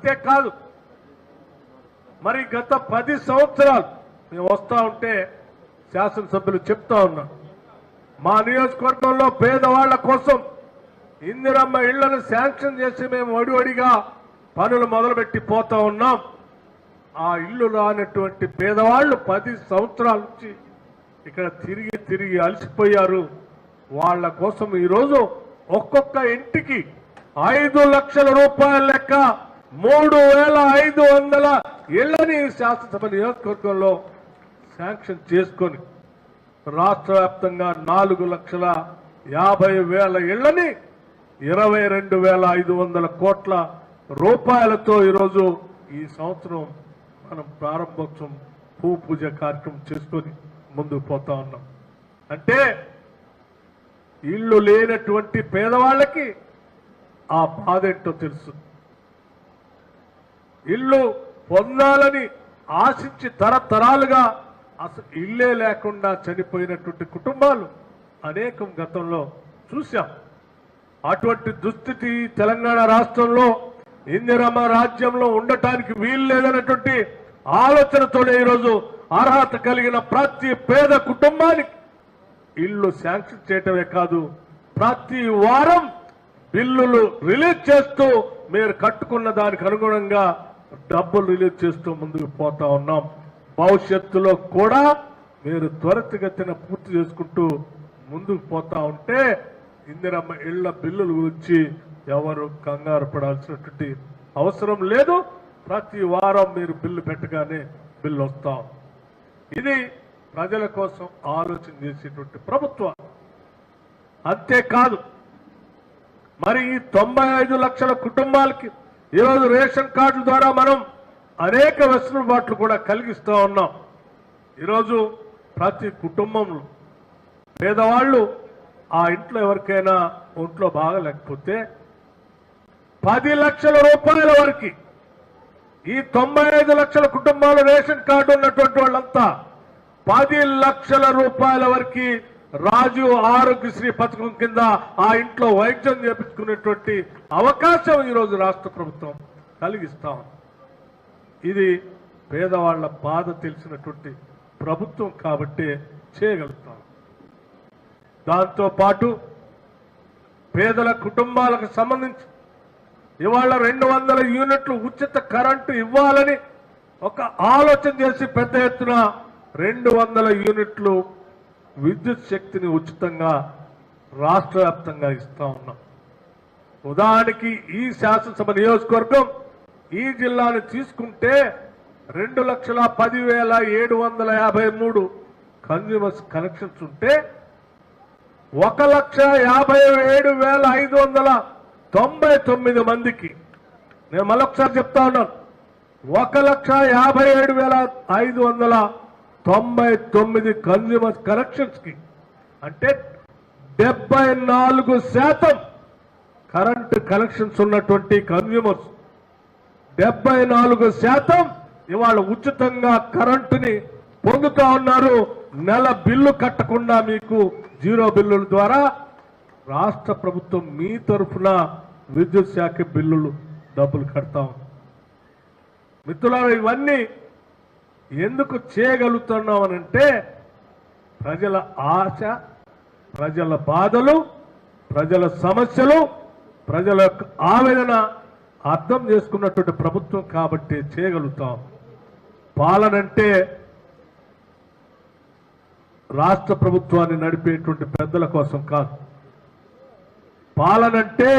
అంతేకాదు మరి గత 10 సంవత్సరాలు మేము వస్తా ఉంటే శాసనసభ్యులు చెప్తా ఉన్నాం, మా నియోజకవర్గంలో పేదవాళ్ల కోసం ఇందిరమ్మ ఇళ్లను శాంక్షన్ చేసి మేము వడివడిగా పనులు మొదలుపెట్టి పోతా ఉన్నాం. ఆ ఇల్లు రానటువంటి పేదవాళ్లు 10 సంవత్సరాల నుంచి ఇక్కడ తిరిగి తిరిగి అలసిపోయారు. వాళ్ళ కోసం ఈరోజు ఒక్కొక్క ఇంటికి 5 లక్షల రూపాయల లెక్క 3500 ఇళ్లని శాసనసభ నియోజకవర్గంలో శాంక్షన్ చేసుకొని రాష్ట్ర వ్యాప్తంగా 4,50,000 ఇళ్లని 22,500 కోట్ల రూపాయలతో ఈరోజు ఈ సంవత్సరం మనం ప్రారంభోత్సవం పూజ కార్యక్రమం చేసుకొని ముందుకు పోతా ఉన్నాం. అంటే ఇల్లు లేనటువంటి పేదవాళ్ళకి ఆ బాధ ఏంటో తెలుసు. ఇల్లు పొందాలని ఆశించి తరతరాలుగా అసలు ఇల్లే లేకుండా చనిపోయినటువంటి కుటుంబాలు అనేకం గతంలో చూశాం. అటువంటి దుస్థితి తెలంగాణ రాష్ట్రంలో ఇందిరమ్మ రాజ్యంలో ఉండటానికి వీలు లేదన్నటువంటి ఆలోచనతోనే ఈరోజు అర్హత కలిగిన ప్రతి పేద కుటుంబానికి ఇల్లు శాంక్షన్ చేయటమే కాదు, ప్రతి వారం బిల్లులు రిలీజ్ చేస్తూ మీరు కట్టుకున్న దానికి అనుగుణంగా డబ్బులు రిలీజ్ చేస్తూ ముందుకు పోతా ఉన్నాం. భవిష్యత్తులో కూడా మీరు త్వరితగతిన పూర్తి చేసుకుంటూ ముందుకు పోతా ఉంటే ఇందిరమ్మ ఇళ్ల బిల్లుల గురించి ఎవరు కంగారు పడాల్సినటువంటి అవసరం లేదు. ప్రతి వారం మీరు బిల్లు పెట్టగానే బిల్లు వస్తాం. ఇది ప్రజల కోసం ఆలోచన చేసేటువంటి ప్రభుత్వం. అంతేకాదు మరి ఈ 95 లక్షల కుటుంబాలకి ఈరోజు రేషన్ కార్డుల ద్వారా మనం అనేక వెసులుబాట్లు కూడా కలిగిస్తూ ఉన్నాం. ఈరోజు ప్రతి కుటుంబంలో పేదవాళ్ళు ఆ ఇంట్లో ఎవరికైనా ఒంట్లో బాగలేకపోతే 10 లక్షల రూపాయల వరకు ఈ 95 లక్షల కుటుంబాలు రేషన్ కార్డు ఉన్నటువంటి వాళ్ళంతా 10 లక్షల రూపాయల వరకు రాజు ఆరోగ్యశ్రీ పథకం కింద ఆ ఇంట్లో వైద్యం చేపించుకునేటువంటి అవకాశం ఈరోజు రాష్ట్ర ప్రభుత్వం కలిగిస్తాం. ఇది పేదవాళ్ల బాధ తెలిసినటువంటి ప్రభుత్వం కాబట్టి చేయగలుగుతాం. దాంతో పాటు పేదల కుటుంబాలకు సంబంధించి ఇవాళ 200 యూనిట్లు ఉచిత కరెంటు ఇవ్వాలని ఒక ఆలోచన చేసి పెద్ద ఎత్తున 200 యూనిట్లు విద్యుత్ శక్తిని ఉచితంగా రాష్ట్ర వ్యాప్తంగా ఇస్తా ఉన్నాం. ఉదాహరణకి ఈ శాసనసభ నియోజకవర్గం ఈ జిల్లాను తీసుకుంటే 2,10,753 కన్జ్యూమర్స్ కనెక్షన్స్ ఉంటే 1,57,599 మందికి, నేను మళ్ళొకసారి చెప్తా ఉన్నాను, 1,57,599 కన్జ్యూమర్స్ కనెక్షన్స్ కి అంటే 74% కరెంటు కనెక్షన్స్ ఉన్నటువంటి కన్జ్యూమర్స్ 74% ఇవాళ ఉచితంగా కరెంటుని పొందుతా ఉన్నారు. నెల బిల్లు కట్టకుండా మీకు జీరో బిల్లుల ద్వారా రాష్ట్ర ప్రభుత్వం మీ తరఫున విద్యుత్ శాఖ బిల్లులు డబ్బులు కడతాం. మిత్రులారా, ఇవన్నీ ఎందుకు చేయగలుగుతున్నామనంటే ప్రజల ఆశ, ప్రజల బాధలు, ప్రజల సమస్యలు, ప్రజల యొక్క ఆవేదన అర్థం చేసుకున్నటువంటి ప్రభుత్వం కాబట్టి చేయగలుగుతాం. పాలనంటే రాష్ట్ర ప్రభుత్వాన్ని నడిపేటువంటి పెద్దల కోసం కాదు. పాలనంటే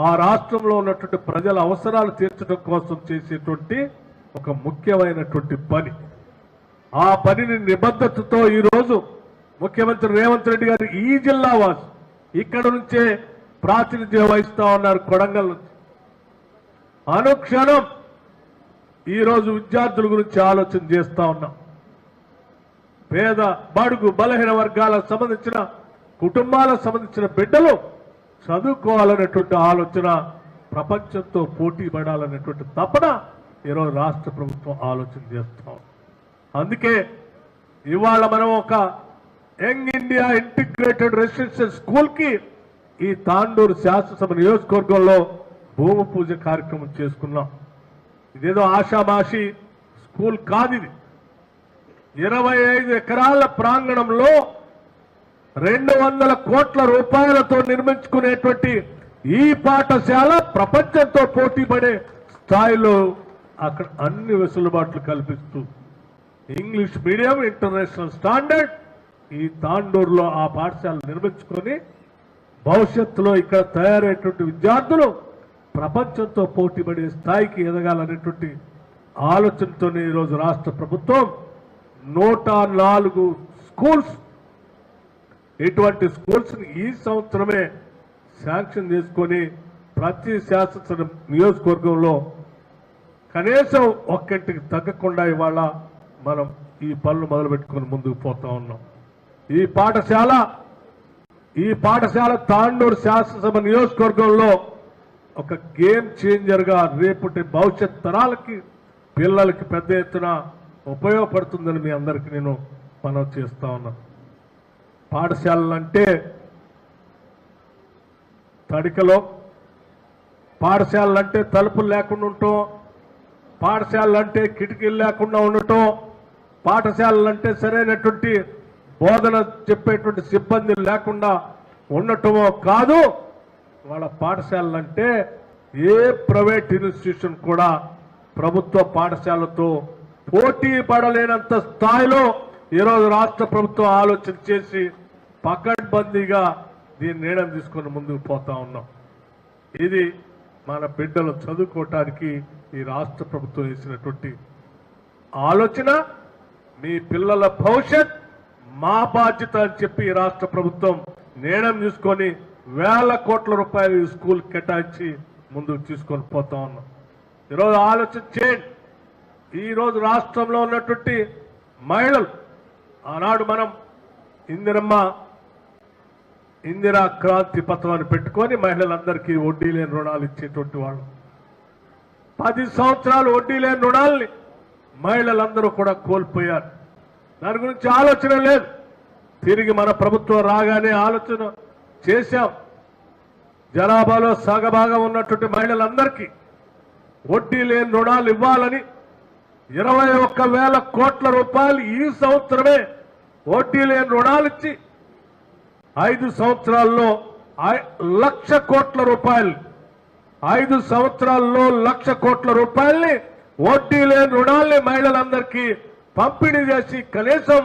ఆ రాష్ట్రంలో ఉన్నటువంటి ప్రజల అవసరాలు తీర్చడం కోసం చేసేటువంటి ఒక ముఖ్యమైనటువంటి పని. ఆ పనిని నిబద్ధతతో ఈరోజు ముఖ్యమంత్రి రేవంత్ రెడ్డి గారు ఈ జిల్లా వాసి ఇక్కడ నుంచే ప్రాతినిధ్యం వహిస్తా ఉన్నారు. కొడంగల్ నుంచి అనుక్షణం ఈరోజు విద్యార్థుల గురించి ఆలోచన చేస్తా ఉన్నాం. పేద బడుగు బలహీన వర్గాలకు సంబంధించిన కుటుంబాలకు సంబంధించిన బిడ్డలు చదువుకోవాలనేటువంటి ఆలోచన, ప్రపంచంతో పోటీ పడాలనేటువంటి తపన ఈరోజు రాష్ట్ర ప్రభుత్వం ఆలోచన చేస్తాం. అందుకే ఇవాళ మనం ఒక young India integrated residential school కి ఈ తాండూరు శాసనసభ నియోజకవర్గంలో భూమి పూజ కార్యక్రమం చేసుకున్నాం. ఇదేదో ఆషామాషి స్కూల్ కాదు ఇది. 25 ఎకరాల ప్రాంగణంలో 200 కోట్ల రూపాయలతో నిర్మించుకునేటువంటి ఈ పాఠశాల ప్రపంచంతో పోటీ పడే స్థాయిలో అక్కడ అన్ని వెసులుబాట్లు కల్పిస్తూ ఇంగ్లీష్ మీడియం ఇంటర్నేషనల్ స్టాండర్డ్ ఈ తాండూరులో ఆ పాఠశాల నిర్మించుకొని భవిష్యత్తులో ఇక్కడ తయారయ్యేటువంటి విద్యార్థులు ప్రపంచంతో పోటీ పడే స్థాయికి ఎదగాలనేటువంటి ఆలోచనతోనే ఈరోజు రాష్ట్ర ప్రభుత్వం 104 స్కూల్స్ ఇటువంటి స్కూల్స్ ఈ సంవత్సరమే శాంక్షన్ చేసుకొని ప్రతి శాసనసభ నియోజకవర్గంలో కనీసం ఒక్కంటికి తగ్గకుండా ఇవాళ మనం ఈ పనులు మొదలుపెట్టుకుని ముందుకు పోతా ఉన్నాం. ఈ పాఠశాల తాండూరు శాసనసభ నియోజకవర్గంలో ఒక గేమ్ చేంజర్ గా రేపటి భవిష్యత్ తరాలకి పిల్లలకి పెద్ద ఎత్తున ఉపయోగపడుతుందని మీ అందరికీ నేను మనవి చేస్తా ఉన్నాను. పాఠశాలలంటే తడికలో, పాఠశాలలంటే తలుపులు లేకుండా ఉండటం, పాఠశాలలంటే కిటికీలు లేకుండా ఉండటం, పాఠశాలలంటే సరైనటువంటి బోధన చెప్పేటువంటి సిబ్బంది లేకుండా ఉండటమో కాదు. వాళ్ళ పాఠశాలలంటే ఏ ప్రైవేట్ ఇన్స్టిట్యూషన్ కూడా ప్రభుత్వ పాఠశాలతో పోటీ పడలేనంత స్థాయిలో ఈరోజు రాష్ట్ర ప్రభుత్వం ఆలోచన చేసి పకడ్బందీగా దీన్ని నిర్ణయం తీసుకొని ముందుకు పోతా ఉన్నాం. ఇది మన బిడ్డలు చదువుకోవటానికి ఈ రాష్ట్ర ప్రభుత్వం వేసినటువంటి ఆలోచన. మీ పిల్లల భవిష్యత్ మా బాధ్యత అని చెప్పి ఈ రాష్ట్ర ప్రభుత్వం నిర్ణయం తీసుకొని వేల కోట్ల రూపాయలు ఈ స్కూల్ కేటాయించి ముందుకు తీసుకొని పోతా ఉన్నాం. ఈరోజు ఆలోచన చేయండి. ఈరోజు రాష్ట్రంలో ఉన్నటువంటి మహిళలు, ఆనాడు మనం ఇందిరా క్రాంతి పథకాన్ని పెట్టుకొని మహిళలందరికీ వడ్డీ లేని రుణాలు ఇచ్చేటువంటి వాళ్ళు. 10 సంవత్సరాలు వడ్డీ లేని రుణాలని మహిళలందరూ కూడా కోల్పోయారు. దాని గురించి ఆలోచన లేదు. తిరిగి మన ప్రభుత్వం రాగానే ఆలోచన చేశాం. జనాభాలో సగభాగం ఉన్నటువంటి మహిళలందరికీ వడ్డీ లేని రుణాలు ఇవ్వాలని 21,000 కోట్ల రూపాయలు ఈ సంవత్సరమే వడ్డీ లేని రుణాలు ఇచ్చి 5 సంవత్సరాల్లో 1,00,000 కోట్ల రూపాయలు 5 సంవత్సరాల్లో 1,00,000 కోట్ల రూపాయల్ని వడ్డీ లేని రుణాల్ని మహిళలందరికీ పంపిణీ చేసి కనీసం